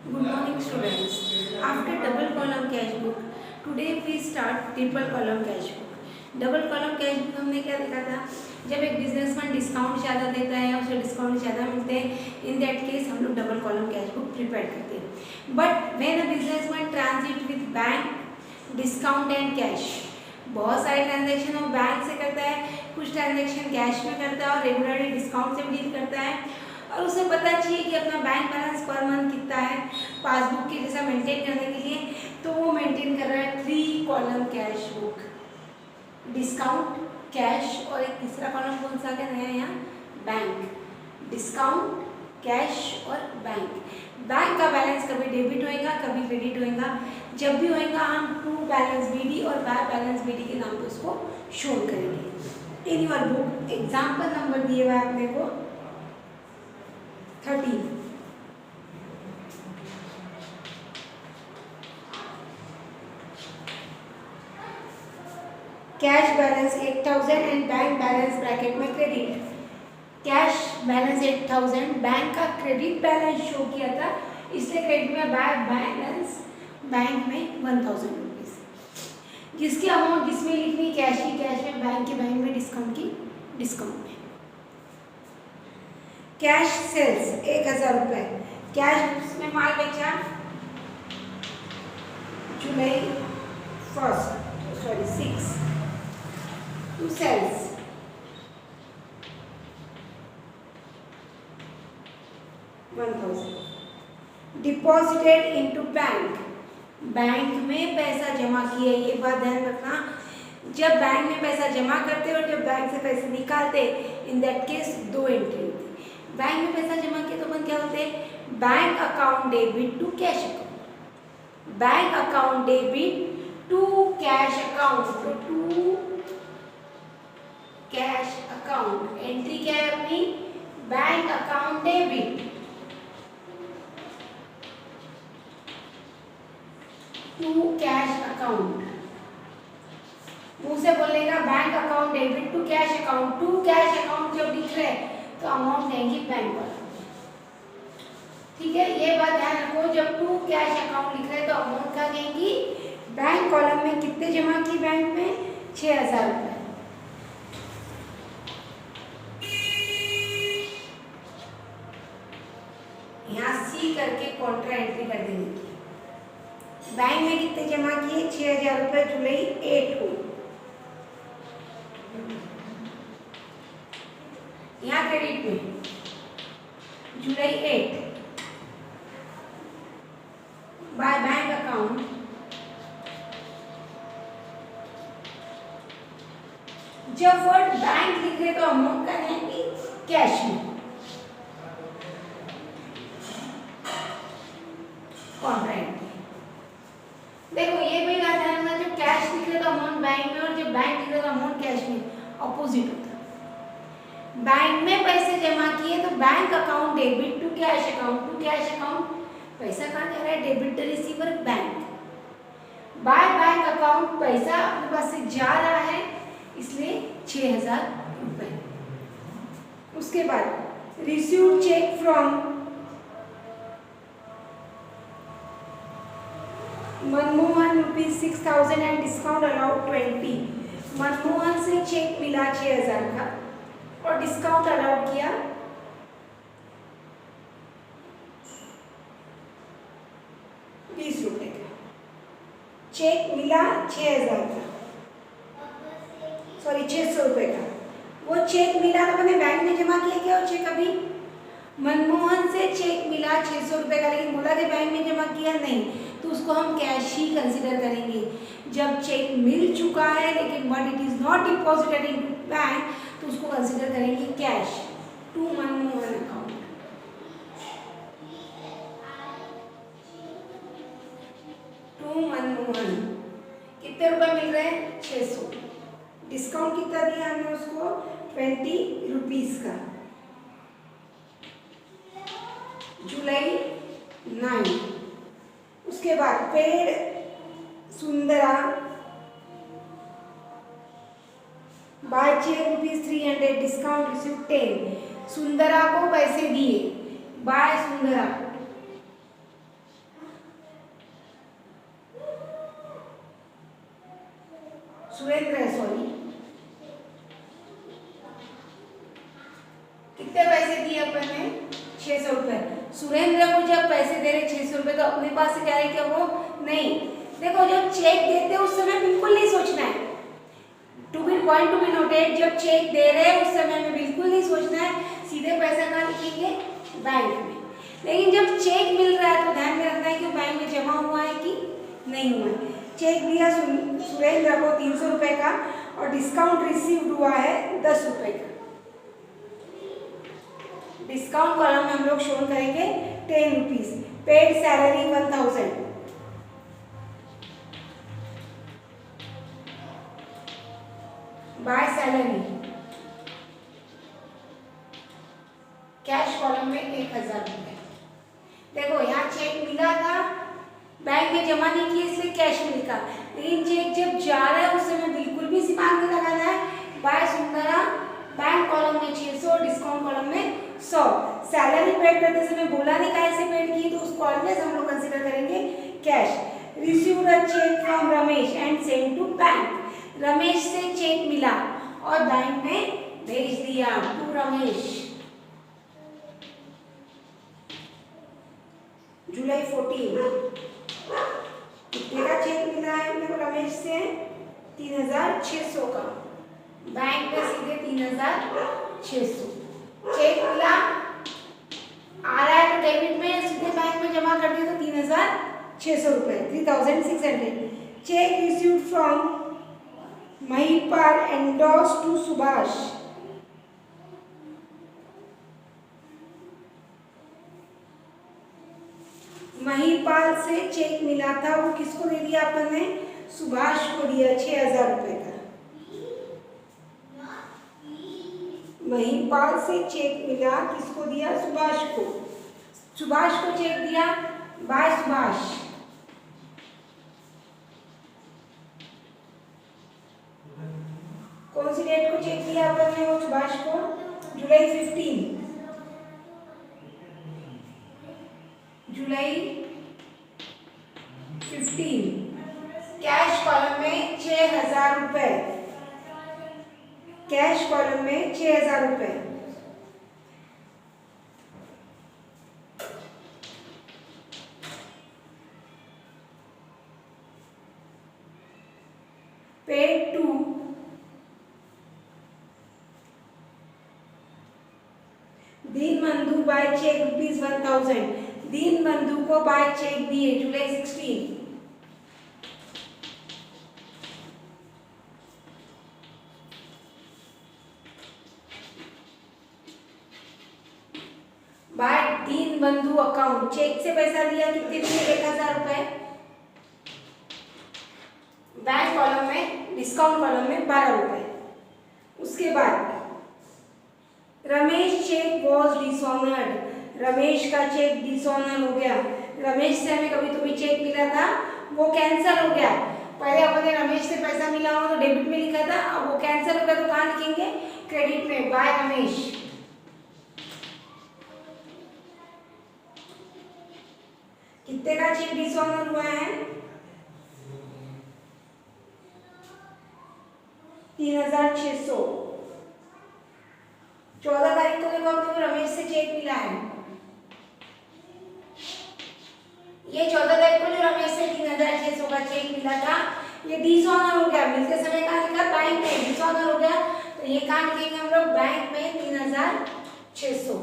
Good morning, students. After double column cash book, today we start triple column cash book. Double column cash book हमने क्या देखा था, जब एक businessman discount ज़्यादा देता है, उसे डिस्काउंट ज़्यादा मिलते हैं, इन दैट केस हम लोग double column cash book prepare करते हैं. But when a businessman transit with bank discount and cash, बहुत सारे ट्रांजेक्शन वो बैंक से करता है, कुछ ट्रांजेक्शन कैश में करता है और रेगुलरली डिस्काउंट से भी डील करता है, और उसे पता चाहिए कि अपना बैंक बैलेंस पर मंथ कितना है पासबुक के जैसा मेंटेन करने के लिए, तो वो मेंटेन कर रहा है 3 column cash book, discount, cash और एक तीसरा कॉलम कौन सा क्या नया यहाँ बैंक. डिस्काउंट, कैश और बैंक. बैंक का बैलेंस कभी डेबिट होएगा कभी क्रेडिट होएगा, जब भी होएगा हम टू बैलेंस बीडी और बाय बैलेंस बीडी के नाम पे उसको शो करेंगे. In your book example number दिए हुए आपने को 13. Cash balance 8000 and bank balance bracket में क्रेडिट. कैश बैलेंस 8000, बैंक का क्रेडिट बैलेंस शो किया था, इसलिए क्रेडिट में बाय बैलेंस बैंक में 1000 रुपीज. जिसकी अमाउंट जिसमें लिखनी कैश की कैश में, बैंक के बैंक में, डिस्काउंट की डिस्काउंट में. कैश सेल्स 1000 रुपये, कैश में माल बेचा July 6 to sales 1000. Deposited into bank, bank में पैसा जमा किए. ये बात ध्यान रखना, जब बैंक में पैसा जमा करते और जब बैंक से पैसे निकालते, इन दैट केस दो एंट्री होती. बैंक में पैसा जमा किए तो अपन क्या होते हैं, bank account debit to cash account, bank account debit to cash account, तो टू कैश अकाउंट. एंट्री क्या है अपनी, bank account debit to cash account. मुंह से बोलेगा bank account debit to cash account. To cash account जब लिख रहे तो अमाउंट देंगे बैंक वाला. ठीक है, ये बात ध्यान रखो, जब टू कैश अकाउंट लिख रहे तो अमाउंट क्या देंगी, बैंक कॉलम में कितने जमा की बैंक में 6000 रुपये. यहाँ सी करके कॉन्ट्रा एंट्री कर देंगे. बैंक में कितने जमा किए 6000 रुपये जुलाई 8 को. यहाँ क्रेडिट में जुलाई 8 बाय बैंक अकाउंट जब वर्ड बैंक लिख रहे तो अमाउंट का नहीं कैश में कॉन्ट्रैक्ट. देखो ये भी बात ध्यान रखना, जब कैश लिख रहे तो अमाउंट बैंक में और जब बैंक लिख रहे तो अमाउंट कैश में, ऑपोजिट होता है. बैंक में पैसे जमा किए तो bank account debit to cash account. To cash account पैसा कहाँ जा रहा है, debit the receiver bank. By bank account पैसा अपने पास से जा रहा है, इसलिए 6000 रुपये. उसके बाद received cheque from Manmohan rupees 6000 and discount allowed 20. Manmohan से चेक मिला 6000 का और डिस्काउंट अलाउड किया 20 रुपए का. चेक मिला 6000 का, सॉरी 600 रुपए का. वो चेक मिला तो मैंने बैंक में जमा किया क्या वो चेक, अभी मनमोहन से चेक मिला 600 रुपए का, लेकिन बोला कि बैंक में जमा किया नहीं, तो उसको हम कैश ही कंसीडर करेंगे. जब चेक मिल चुका है लेकिन but it is not deposited in bank, तो उसको कंसीडर करेंगे cash to Manmohan account. To Manmohan कितने रुपए मिल रहे हैं 600. डिस्काउंट कितना दिया हमने उसको 20 रुपीज का. जुलाई 9. उसके बाद पेड सुंदरा बाय चेक ₹300 डिस्काउंट रिसीव 10. सुंदरा को पैसे दिए, बाय सुंदरा रुपये। सुरेंद्र को जब पैसे दे रहे 600 रुपये तो अपने पास से क्या है क्या वो नहीं। देखो जब चेक देते उस समय बिल्कुल नहीं सोचना है, पॉइंट टू बी नोटेड, जब चेक दे रहे हैं उस समय में बिल्कुल नहीं सोचना है, सीधे पैसा कहाँ लिखेंगे बैंक में। लेकिन जब चेक मिल रहा है तो ध्यान में रखना है कि बैंक में जमा हुआ है कि नहीं हुआ है। चेक दिया सुरेंद्र को 300 रुपये का और डिस्काउंट रिसीव्ड हुआ है 10 रुपये का। डिस्काउंट कॉलम में हम लोग शो करेंगे 10 rupees. Paid salary 1000, by salary cash column में 1000 रुपये। देखो यहाँ चेक मिला था, बैंक में जमा नहीं किया इसलिए कैश में लिखा, लेकिन चेक जब जा रहा है उस समय बिल्कुल भी दिमाग में लगाना है। बाय सुंदरा बैंक कॉलम में 600, डिस्काउंट कॉलम में 100। सैलरी पेड करते समय बोला नहीं कैसे पेड की, तो उसको ऑलवेज हम लोग कंसीडर करेंगे cash. Received a cheque from Ramesh and send to bank. Ramesh से चेक मिला और बैंक में भेज दिया टू रमेश। जुलाई 14 कितने का चेक मिला है अपने को रमेश से? 3600 का। बैंक में सीधे 3600 चेक मिला, आ रहा है तो डेबिट में सीधे बैंक में जमा कर दिया तो 3600 रुपये, 3600। Cheque received from Mahipal endorse to Subhash. Mahipal से चेक मिला था, वो किसको दे दिया अपन ने? सुभाष को दिया 6000 रुपये का। महिपाल से चेक मिला, किसको दिया? सुभाष को। सुभाष को चेक दिया बाय सुभाष। कौन सी डेट को चेक किया अपन ने वो सुभाष को? जुलाई 15। जुलाई 15। कैश कॉलम में 6000 रुपये। कैश कॉलम में 6000 रुपये। पेड टू दीन बंधु बाय चेक ₹1000। दीन बंधु को बाय चेक दिए जुलाई 16। बाय दीन बंधु अकाउंट, चेक से पैसा दिया, कितने दिए? 1000 रुपये। बैंक कॉलम में, डिस्काउंट कॉलम में 12 रुपये। उसके बाद Ramesh cheque was dishonoured. Ramesh का चेक डिसऑनर हो गया। रमेश से हमें कभी तो भी चेक मिला था, वो कैंसिल हो गया। पहले अपने रमेश से पैसा मिला हो तो डेबिट में लिखा था, अब वो कैंसिल हो गया तो कहाँ लिखेंगे? क्रेडिट में, बाय रमेश। कितने का चेक डिसऑनर हुआ है? 3600। 14 तारीख को देखो हमको रमेश से चेक मिला है। ये 14 तारीख को जो रमेश से 3600 का चेक मिला था, ये डिसऑनर हो गया। मिलते समय कहाँ लिखा? बैंक में। डिसऑनर हो गया तो ये कहाँ लिखेंगे हम लोग? बैंक में 3600।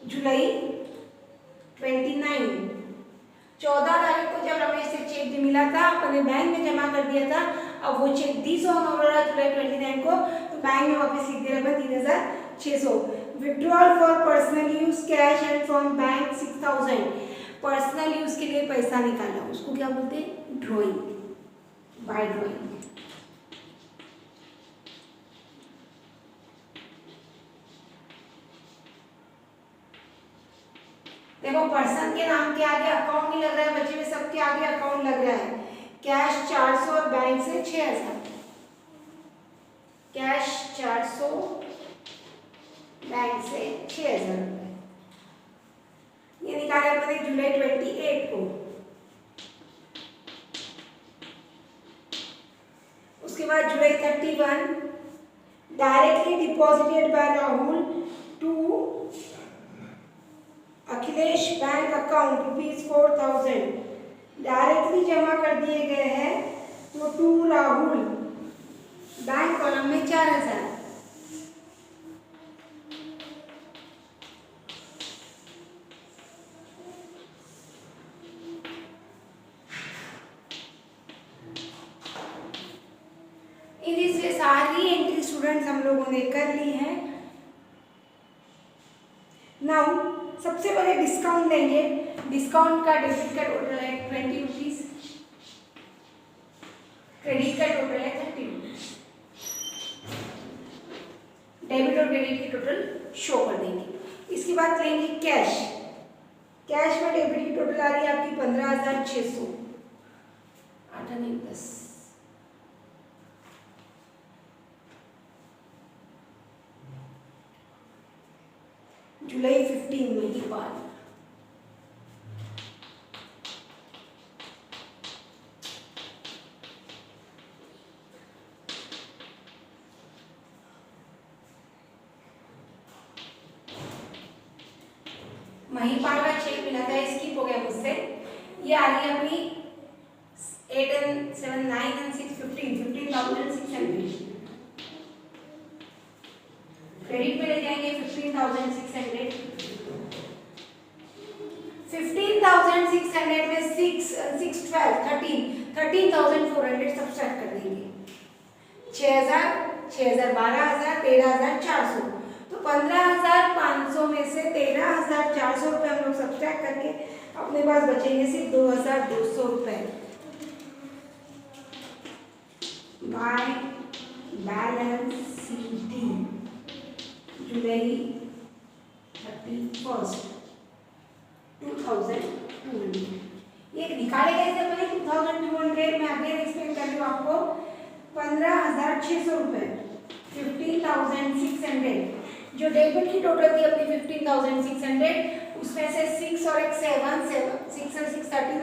जुलाई 29। 14 तारीख को जब रमेश से चेक मिला था, अपने बैंक में जमा कर दिया था। अब वो चेक डिसऑनर हो रहा है जुलाई 29 को, तो बैंक में वापस लिख दिया 3600। Withdrawal for personal use cash and from bank 6000। Personal use के लिए पैसा निकाला, उसको क्या बोलते हैं? Drawing, bye drawing. देखो पर्सन के नाम के आगे अकाउंट नहीं लग रहा है, बच्चे में सबके आगे अकाउंट लग रहा है। कैश 400 और बैंक से 6000। कैश 400, बैंक से 6000 रुपये। ये निकाले अपने जुलाई 28 को। उसके बाद July 31 directly deposited by Rahul to Akhilesh bank account ₹4,000 directly जमा कर दिए गए हैं। तो टू राहुल बैंक कॉलम में 4,000। इसमें सारी एंट्री स्टूडेंट्स हम लोगों ने कर ली है। नाउ सबसे पहले डिस्काउंट लेंगे। डिस्काउंट का डेबिट का टोटल है 20 रुपीज, क्रेडिट का टोटल है 30 रुपीज। डेबिट और क्रेडिट की टोटल शो कर देंगे। इसके बाद लेंगे कैश। कैश में डेबिट की टोटल आ रही है आपकी 15,600। 8 और 10 जुलाई 15 में ही बाद महिपाल का चेक मिला था, स्किप हो गया मुझसे। ये आ रही है अपनी 8 and 7 9 and 6 15,600। क्रेडिट में ले जाएंगे 15,600। 15,600 में 6 6 12 13,400 सब्ट्रैक्ट कर देंगे। 6,000 6,000 12,000 13,400। तो 15,500 में से 13,400 रुपये हम लोग सब्ट्रैक्ट करके अपने पास बचेंगे सिर्फ 2,200 रुपये। बाय बैलेंस सीटी जुलाई 31 2,200। ये निकाले कैसे अपने 2,200? मैं अगेन एक्सप्लेन कर रही हूँ आपको। 15,600 रुपये 15,600 जो डेबिट की टोटल थी अपनी 15,600, उसमें से 6 और एक 7 6 और 6 13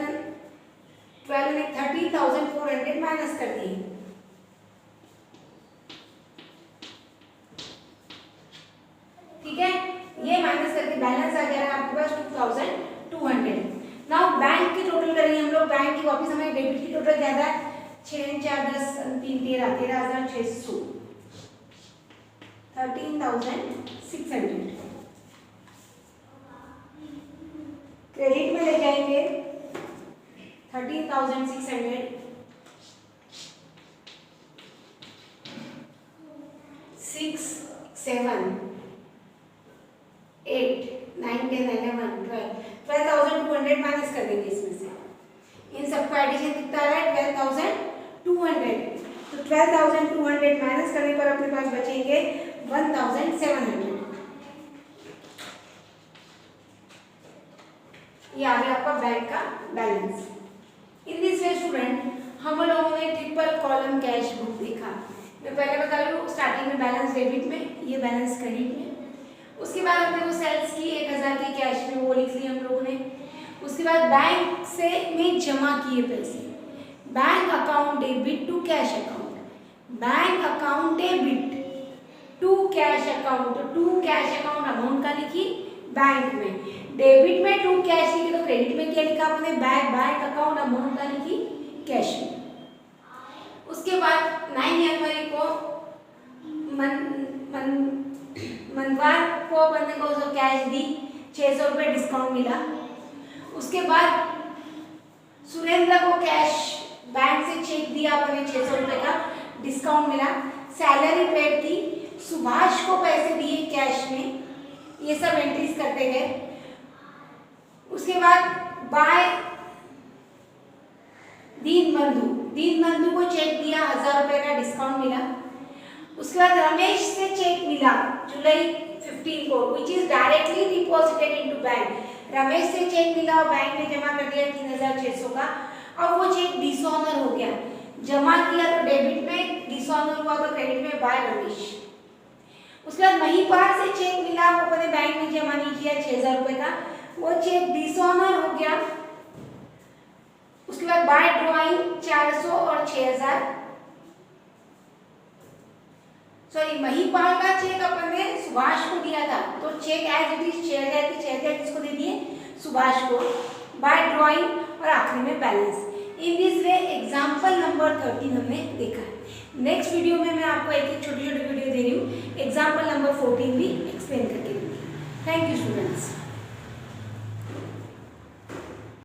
12 और 13,400 माइनस कर दिए। ठीक है, ये माइनस करके बैलेंस आ जाएगा आपके पास 2,200। नाउ बैंक की टोटल करेंगे हम लोग। बैंक की वापस हमें डेबिट की टोटल ज्यादा है। 6 4 10 3 13,600 13,600। क्रेडिट में ले जाएंगे 13,600। 6 7 8 9 10 11 12,200 माइनस कर देंगे इसमें से। इन सबका एडिशन कितना आ रहा है 12,200। तो 12,200 माइनस करने पर अपने पास बचेंगे 1,700। ये आ गया आपका बैंक का balance. In this way student हम लोगों ने ट्रिपल कॉलम कैश बुक देखा। मैं पहले बता रही हूँ, स्टार्टिंग में बैलेंस डेबिट में, ये बैलेंस क्रेडिट में। उसके बाद हमने वो सेल्स की 1,000 की कैश में, वो लिख ली हम लोगों ने। उसके बाद बैंक से में जमा किए पैसे, bank account debit to cash account, bank account debit to cash account. To cash account amount का लिखी बैंक में, डेबिट में टू कैश लिखी, तो क्रेडिट में क्या लिखा आपने बैंक अकाउंट अमाउंट का लिखी कैश में। उसके बाद 9 जनवरी को मनवार को अपने को जो कैश दी 600 रुपये डिस्काउंट मिला। उसके बाद सुरेंद्र को कैश बैंक से चेक दिया अपने 600 रुपये का डिस्काउंट मिला। सैलरी पेड की, सुभाष को पैसे दिए कैश में। ये सब एंट्रीज करते गए। उसके बाद बाय दीन बंधु को चेक दिया 1,000 रुपये का डिस्काउंट मिला। उसके बाद रमेश से चेक मिला जुलाई 15 को, which is directly deposited into bank. Ramesh से चेक मिला और बैंक ने जमा कर दिया 3,600 का। अब वो चेक डिसऑनर हो गया, जमा किया तो डेबिट में, डिसऑनर हुआ तो क्रेडिट में बाय रमेश। उसके बाद महिपाल से चेक मिला, वो अपने बैंक में जमा नहीं किया 6,000 रुपये का, वो चेक डिसऑनर हो गया। उसके बाद बाय ड्राइंग 400 और 6,000 सॉरी महिपाल का चेक अपन ने सुभाष को दिया था, तो चेक एज इट इज 6,000 किसको दे दिए, सुभाष को, बाय ड्राइंग, और आखिरी में balance. In this way example number 13 हमने देखा है। नेक्स्ट वीडियो में मैं आपको एक एक छोटी छोटी वीडियो दे रही हूँ, एग्जाम्पल नंबर 14 भी एक्सप्लेन करके दूँगी। Thank you students.